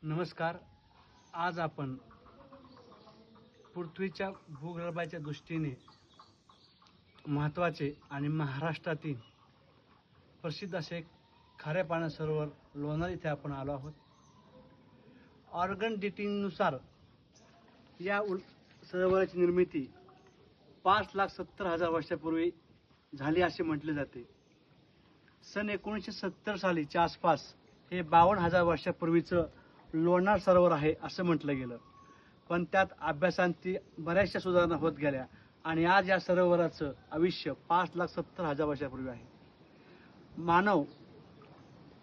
नमस्कार. आज आपण पृथ्वीच्या भूगर्भाच्या दृष्टीने महत्त्वाचे आणि महाराष्ट्रातील प्रसिद्ध असे खाऱ्या पाणी सरोवर लोणार इथे आपण आलो आहोत. ऑर्गन डेटिंगनुसार या सरोवराची निर्मिती 5,70,000 वर्षापूर्वी झाली असे म्हटले जाते. सन 1970 सालीच्या आसपास हे 52,000 वर्षापूर्वीचं लोणार सरोवर आहे असं म्हटलं गेलं, पण त्यात अभ्यासांती बऱ्याचशा सुधारणा होत गेल्या आणि आज या सरोवराचं आयुष्य 5,70,000 वर्षापूर्वी आहे. मानव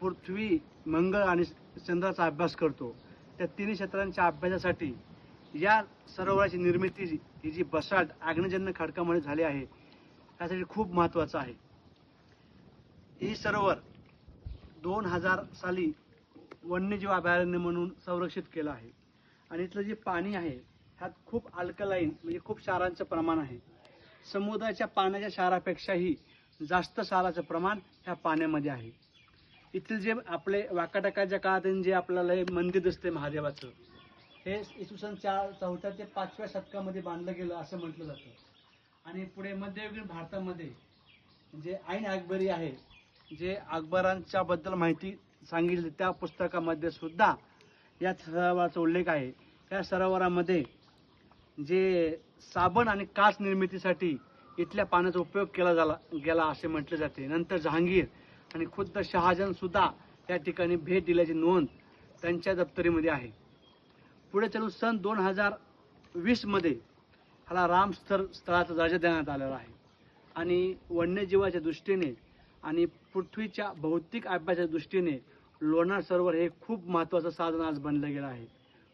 पृथ्वी, मंगळ आणि चंद्राचा अभ्यास करतो. त्या तिन्ही क्षेत्रांच्या अभ्यासासाठी या सरोवराची निर्मिती ही जी बसाल्ट आग्नेयजन्य खडकामुळे झाली आहे त्यासाठी खूप महत्त्वाचं आहे. ही सरोवर 2000 साली वन्यजीव अभयारण्य म्हणून संरक्षित केलं आहे आणि इथलं जे पाणी आहे ह्यात खूप अल्कलाईन म्हणजे खूप क्षारांचं प्रमाण आहे. समुद्राच्या पाण्याच्या क्षारापेक्षाही जास्त क्षाराचं प्रमाण ह्या पाण्यामध्ये आहे. इथले जे आपले वाकाटकाच्या काळात जे आपल्याला हे मंदिर दिसते महादेवाचं, हे इसवी सन 4थ्या ते 5व्या शतकामध्ये बांधलं गेलं असं म्हटलं जातं. आणि पुढे मध्ययुगीन भारतामध्ये जे ऐन अकबरी आहे, जे अकबरांच्या बद्दल माहिती सांगितली त्या पुस्तकामध्ये सुद्धा या सरोवराचा उल्लेख आहे. या सरोवरामध्ये जे साबण आणि काच निर्मितीसाठी इथल्या पाण्याचा उपयोग केला गेला असे म्हटले जाते. नंतर जहांगीर आणि खुद्द शहाजहान सुद्धा या ठिकाणी भेट दिल्याची नोंद त्यांच्या दप्तरीमध्ये आहे. पुढे चलून सन 2020 मध्ये ह्याला स्थळाचा दर्जा देण्यात आलेला आहे आणि वन्यजीवाच्या दृष्टीने आणि पृथ्वीच्या भौतिक अभ्यासाच्या दृष्टीने लोणार सरोवर हे खूप महत्त्वाचं साधन आज बनलं गेलं आहे.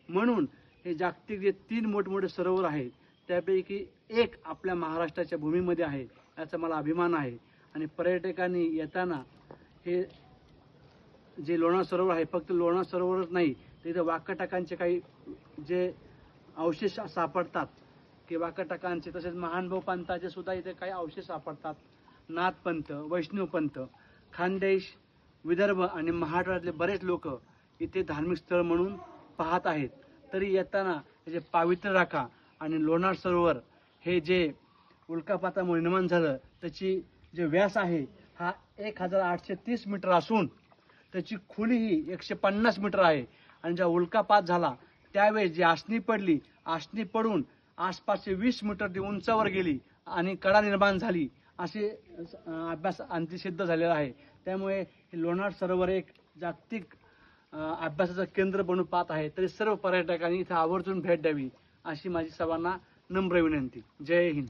म्हणून हे जागतिक जे 3 मोठमोठे सरोवर आहेत त्यापैकी एक आपल्या महाराष्ट्राच्या भूमीमध्ये आहे याचा मला अभिमान आहे. आणि पर्यटकांनी येताना हे जे लोणार सरोवर आहे फक्त लोणार सरोवरच नाही, तिथे वाकाटकांचे काही जे अवशेष सापडतात की वाकाटकांचे, तसेच महानुभाव पंथाचे सुद्धा इथे काही अवशेष सापडतात. नाथपंथ, वैष्णवपंथ, खानदेश, विदर्भ आणि महाराष्ट्रातले बरेच लोक इथे धार्मिक स्थळ म्हणून पाहत आहेत. तरी येताना त्याचे पावित्र्य राखा. आणि लोणार सरोवर हे जे उल्कापातामुळे निर्माण झालं त्याची जे व्यास आहे हा 1830 मीटर असून त्याची खोली ही 150 मीटर आहे. आणि जेव्हा उल्कापात झाला त्यावेळेस जी आसनी पडली, आसनी पडून आसपासचे 20 मीटर उंचावर गेली आणि कडा निर्माण झाली असे अभ्यास अंती सिद्ध झालेला आहे. त्यामुळे हे लोणार सरोवर एक जागतिक अभ्यासाचं केंद्र बनून पाहत आहे. तरी सर्व पर्यटकांनी इथे आवर्जून भेट द्यावी अशी माझी सर्वांना नम्र विनंती. जय हिंद.